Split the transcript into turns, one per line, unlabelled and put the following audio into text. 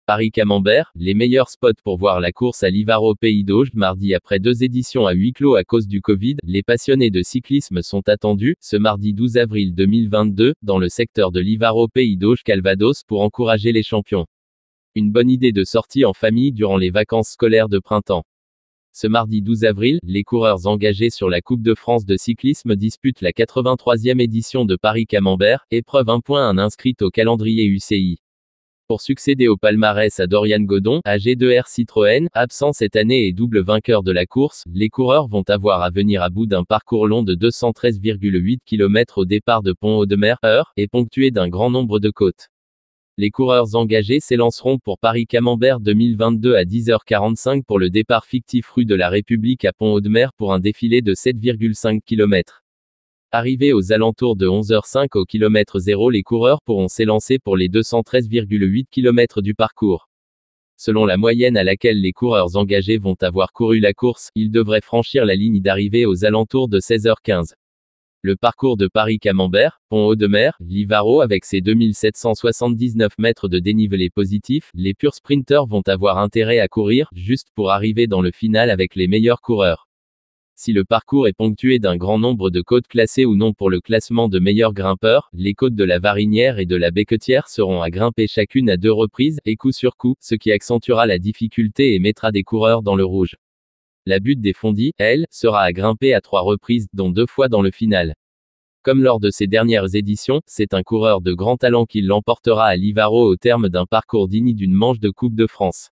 Paris-Camembert, les meilleurs spots pour voir la course à Livaro Pays d'Auge, mardi après 2 éditions à huis clos à cause du Covid, les passionnés de cyclisme sont attendus, ce mardi 12 avril 2022, dans le secteur de Livaro Pays d'Auge Calvados pour encourager les champions. Une bonne idée de sortie en famille durant les vacances scolaires de printemps. Ce mardi 12 avril, les coureurs engagés sur la Coupe de France de cyclisme disputent la 83e édition de Paris-Camembert, épreuve 1.1 inscrite au calendrier UCI. Pour succéder au palmarès à Dorian Godon, AG2R Citroën, absent cette année et double vainqueur de la course, les coureurs vont avoir à venir à bout d'un parcours long de 213,8 km au départ de Pont-Audemer, et ponctué d'un grand nombre de côtes. Les coureurs engagés s'élanceront pour Paris-Camembert 2022 à 10h45 pour le départ fictif rue de la République à Pont-Audemer pour un défilé de 7,5 km. Arrivés aux alentours de 11h05 au kilomètre 0, les coureurs pourront s'élancer pour les 213,8 km du parcours. Selon la moyenne à laquelle les coureurs engagés vont avoir couru la course, ils devraient franchir la ligne d'arrivée aux alentours de 16h15. Le parcours de Paris-Camembert, Pont-Audemer, Livaro avec ses 2779 mètres de dénivelé positif, les purs sprinters vont avoir intérêt à courir, juste pour arriver dans le final avec les meilleurs coureurs. Si le parcours est ponctué d'un grand nombre de côtes classées ou non pour le classement de meilleurs grimpeurs, les côtes de la Varinière et de la Becquetière seront à grimper chacune à 2 reprises, et coup sur coup, ce qui accentuera la difficulté et mettra des coureurs dans le rouge. La butte des Fondis, elle, sera à grimper à 3 reprises, dont 2 fois dans le final. Comme lors de ces dernières éditions, c'est un coureur de grand talent qui l'emportera à Livaro au terme d'un parcours digne d'une manche de Coupe de France.